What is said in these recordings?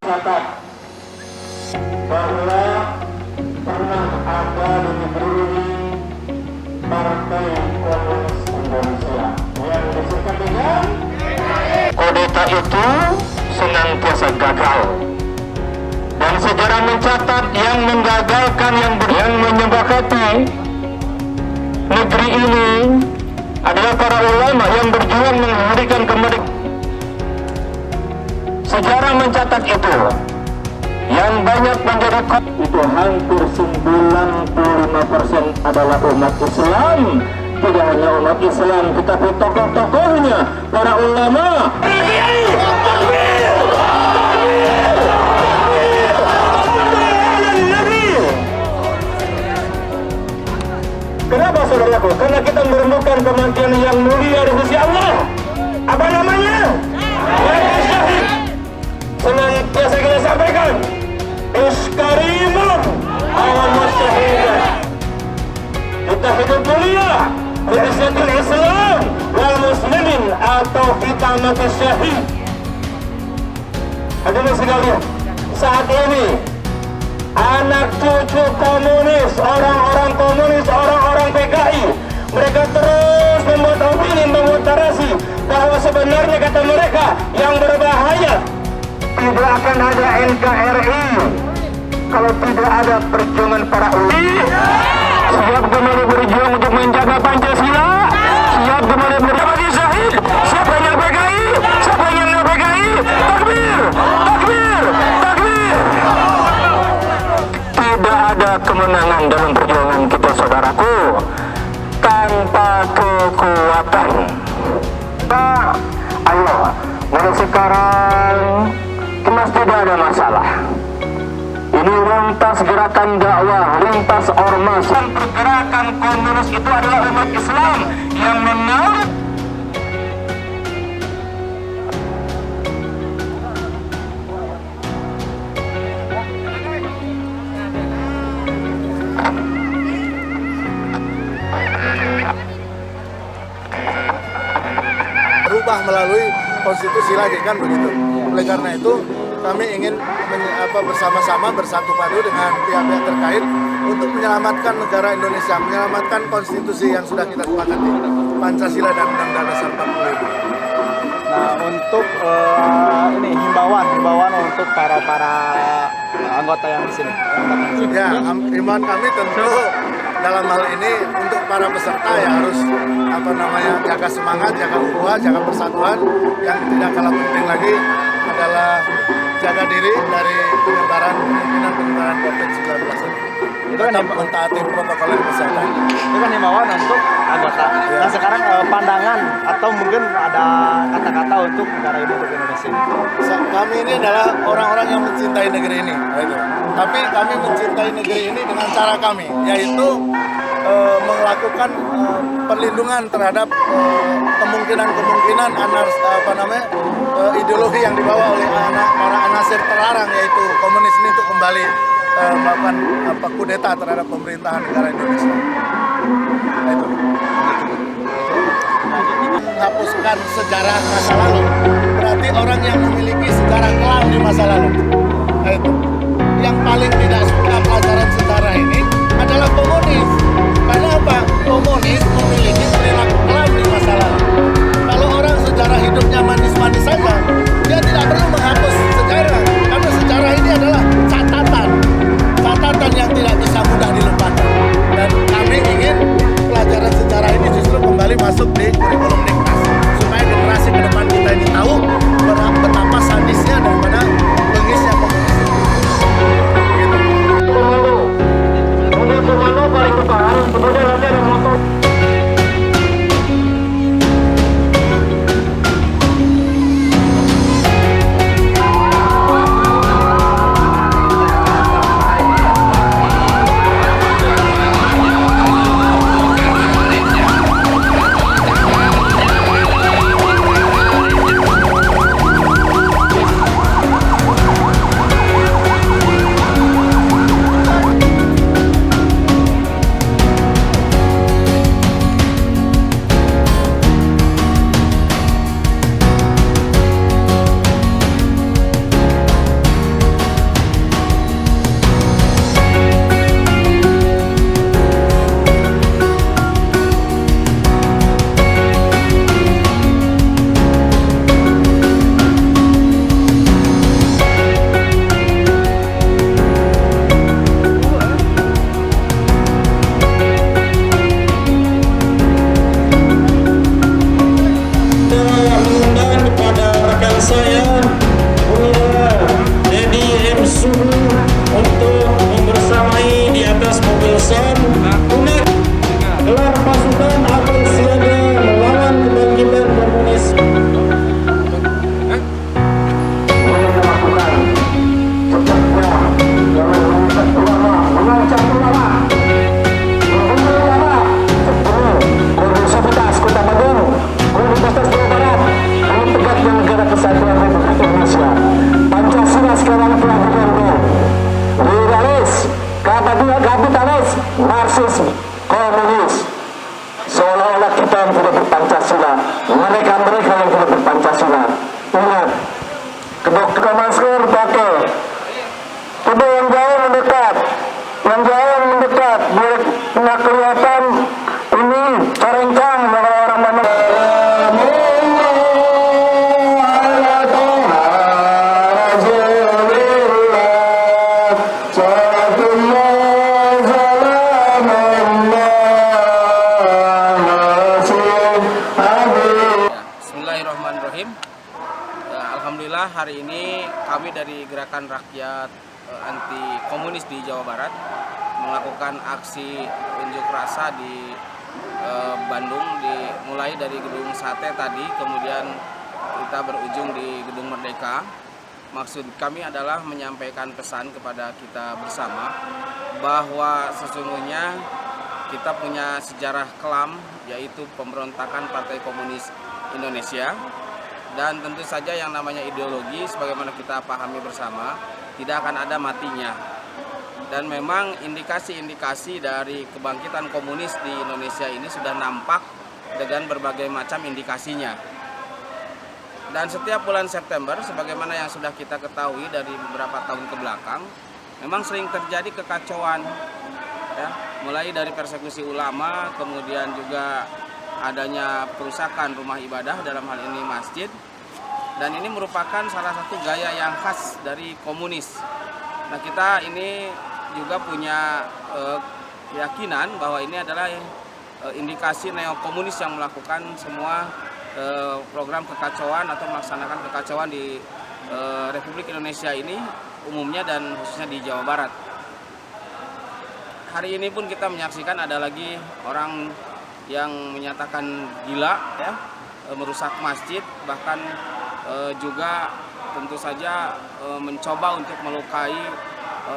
catat bahwa pernah ada di negeri ini Partai Komunis Indonesia yang disebut dengan kudeta itu senantiasa gagal, dan sejarah mencatat yang menggagalkan, yang menyepakati negeri ini adalah para ulama yang berjuang menghadirkan kemerdekaan. Sejarah mencatat itu yang banyak menjadi itu hampir 95% adalah umat Islam. Tidak hanya umat Islam, tetapi tokoh-tokohnya, para ulama. Kenapa saudaraku? Karena kita merenungkan kematian yang mulia di sisi Allah. Apa namanya? Mati syahid. Senantiasa kita sampaikan, iskarimun awal syahidah. Kita hidup mulia bi'izzatil Islam wal muslimin, atau kita mati syahid. Hadirin sekalian, saat ini anak cucu komunis, orang-orang komunis, orang-orang PKI, mereka terus membuat opini, membuat narasi bahwa sebenarnya kata mereka yang berbahaya tidak akan ada NKRI kalau tidak ada perjuangan para ulama. Siap kembali berjuang untuk menjaga Pancasila, siap kembali berjuang syahid. Siapa yang PKI? Siapa yang PKI? Takbir, takbir, takbir. Tidak ada kemenangan dalam perjuangan kita, saudaraku, tanpa kekuatan. Ayo, mulai sekarang jelas tidak ada masalah. Ini lintas gerakan dakwah, lintas ormas. Pergerakan komunis itu adalah umat Islam yang menolak. Berubah melalui konstitusi lagi, kan begitu. Oleh karena itu kami ingin bersama-sama bersatu padu dengan pihak-pihak terkait untuk menyelamatkan negara Indonesia, menyelamatkan konstitusi yang sudah kita sepakati, Pancasila dan Undang-Undang Dasar 45. Nah, untuk ini himbauan untuk para anggota yang di sini. Ya, himbauan kami tentu dalam hal ini untuk para peserta ya harus jaga semangat, jaga ukhuwah, jaga persatuan. Yang tidak kalah penting lagi adalah jaga diri dari kemungkinan penyebaran COVID-19 ini. Itu kan mentaati protokol kesehatan. Itu kan himbauan untuk anggota. Ya. Nah, sekarang pandangan atau mungkin ada kata-kata untuk negara ini, untuk Indonesia. Kami ini adalah orang-orang yang mencintai negeri ini, gitu. Tapi kami mencintai negeri ini dengan cara kami, yaitu melakukan perlindungan terhadap kemungkinan ideologi yang dibawa oleh para anasir terlarang, yaitu komunis ini, untuk kembali melakukan kudeta terhadap pemerintahan negara Indonesia. Nah, itu. Menghapuskan sejarah masa lalu berarti orang yang memiliki sejarah kelam di masa lalu. Nah, itu. Yang paling tidak suka pelajaran sejarah ini adalah komunis. Karena apa? Komunis memiliki perilaku kelam di masa lalu. Kalau orang sejarah hidupnya manis-manis saja, dia tidak perlu menghapus sejarah, karena sejarah ini adalah catatan yang tidak bisa mudah dilupakan. Dan kami ingin pelajaran sejarah ini justru kembali masuk di kurikulum Diknas, supaya generasi ke depan kita ini tahu betapa sadisnya daripada bengisnya komunis. Gitu. Komando paling depan, kemudian nanti ada motor. Bismillahirrahmanirrahim. Alhamdulillah hari ini kami dari Gerakan Rakyat Anti Komunis di Jawa Barat melakukan aksi unjuk rasa di Bandung, dimulai dari Gedung Sate tadi, kemudian kita berujung di Gedung Merdeka. Maksud kami adalah menyampaikan pesan kepada kita bersama bahwa sesungguhnya kita punya sejarah kelam, yaitu pemberontakan Partai Komunis Indonesia, dan tentu saja yang namanya ideologi sebagaimana kita pahami bersama tidak akan ada matinya. Dan memang indikasi-indikasi dari kebangkitan komunis di Indonesia ini sudah nampak dengan berbagai macam indikasinya. Dan setiap bulan September, sebagaimana yang sudah kita ketahui dari beberapa tahun ke belakang, memang sering terjadi kekacauan, ya, mulai dari persekusi ulama, kemudian juga adanya perusakan rumah ibadah, dalam hal ini masjid, dan ini merupakan salah satu gaya yang khas dari komunis. Nah, kita ini juga punya keyakinan bahwa ini adalah indikasi neokomunis yang melakukan semua program kekacauan atau melaksanakan kekacauan di Republik Indonesia ini umumnya dan khususnya di Jawa Barat. Hari ini pun kita menyaksikan ada lagi orang yang menyatakan gila, ya, merusak masjid, bahkan juga tentu saja mencoba untuk melukai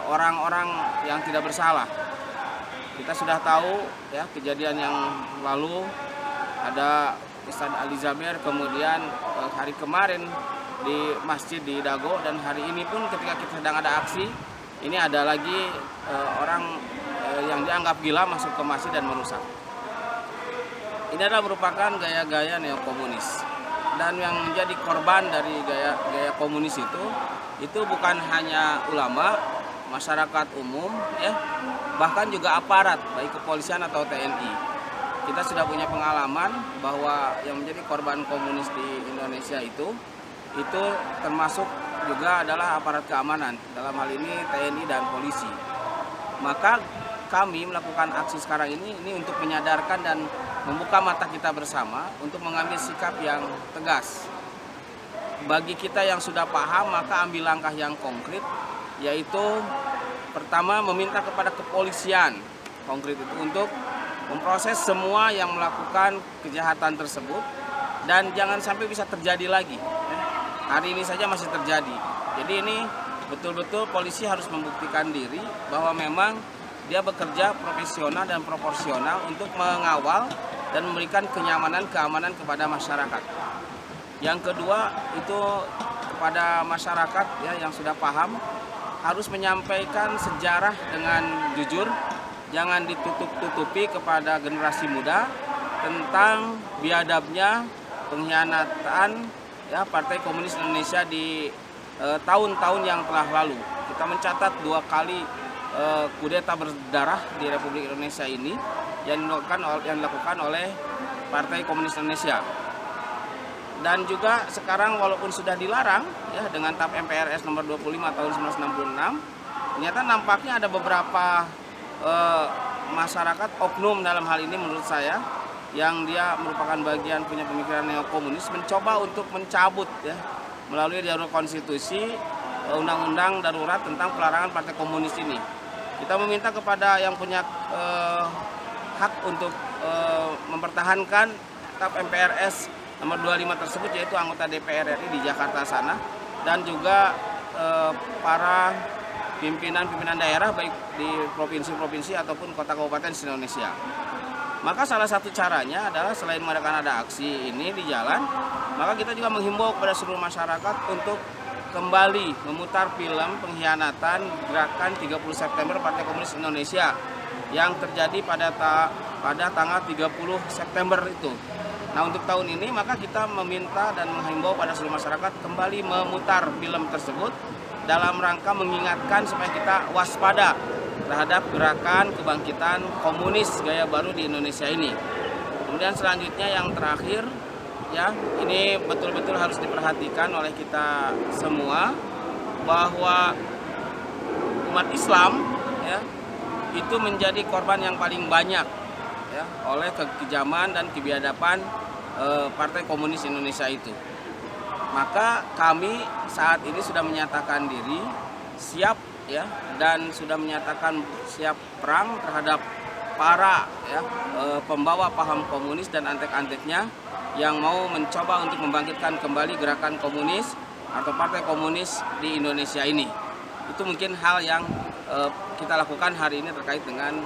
orang-orang yang tidak bersalah. Kita sudah tahu, ya, kejadian yang lalu ada Ustadz Ali Zaber, kemudian hari kemarin di masjid di Dago, dan hari ini pun ketika kita sedang ada aksi, ini ada lagi orang yang dianggap gila masuk ke masjid dan merusak. Ini adalah merupakan gaya-gaya neokomunis, dan yang menjadi korban dari gaya komunis itu bukan hanya ulama, masyarakat umum, ya, bahkan juga aparat baik kepolisian atau TNI. Kita sudah punya pengalaman bahwa yang menjadi korban komunis di Indonesia itu termasuk juga adalah aparat keamanan, dalam hal ini TNI dan polisi. Maka kami melakukan aksi sekarang ini untuk menyadarkan dan membuka mata kita bersama untuk mengambil sikap yang tegas. Bagi kita yang sudah paham, maka ambil langkah yang konkret, yaitu pertama meminta kepada kepolisian konkret itu untuk memproses semua yang melakukan kejahatan tersebut dan jangan sampai bisa terjadi lagi. Hari ini saja masih terjadi. Jadi ini betul-betul polisi harus membuktikan diri bahwa memang dia bekerja profesional dan proporsional untuk mengawal dan memberikan keamanan kepada masyarakat. Yang kedua itu kepada masyarakat, ya, yang sudah paham harus menyampaikan sejarah dengan jujur, jangan ditutup-tutupi kepada generasi muda tentang biadabnya pengkhianatan, ya, Partai Komunis Indonesia di tahun-tahun yang telah lalu. Kita mencatat 2 kali kudeta berdarah di Republik Indonesia ini yang dilakukan oleh Partai Komunis Indonesia. Dan juga sekarang walaupun sudah dilarang, ya, dengan TAP MPRS nomor 25 tahun 1966, ternyata nampaknya ada beberapa masyarakat oknum dalam hal ini menurut saya yang dia merupakan bagian punya pemikiran neokomunis mencoba untuk mencabut, ya, melalui jalur konstitusi undang-undang darurat tentang pelarangan Partai Komunis ini. Kita meminta kepada yang punya hak untuk mempertahankan TAP MPRS nomor 25 tersebut, yaitu anggota DPR RI di Jakarta sana, dan juga para pimpinan daerah baik di provinsi-provinsi ataupun kota kabupaten di Indonesia. Maka salah satu caranya adalah selain mengadakan aksi ini di jalan, maka kita juga menghimbau kepada seluruh masyarakat untuk kembali memutar film pengkhianatan gerakan 30 September Partai Komunis Indonesia yang terjadi pada tanggal 30 September itu. Nah, untuk tahun ini maka kita meminta dan menghimbau pada seluruh masyarakat kembali memutar film tersebut dalam rangka mengingatkan supaya kita waspada terhadap gerakan kebangkitan komunis gaya baru di Indonesia ini. Kemudian selanjutnya yang terakhir, ya, ini betul-betul harus diperhatikan oleh kita semua bahwa umat Islam, ya, itu menjadi korban yang paling banyak, ya, oleh kekejaman dan kebiadaban Partai Komunis Indonesia itu. Maka kami saat ini sudah menyatakan diri siap ya, dan sudah menyatakan siap perang terhadap para ya, pembawa paham komunis dan antek-anteknya yang mau mencoba untuk membangkitkan kembali gerakan komunis atau partai komunis di Indonesia ini. Itu mungkin hal yang kita lakukan hari ini terkait dengan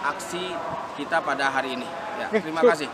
aksi kita pada hari ini. Ya, terima kasih.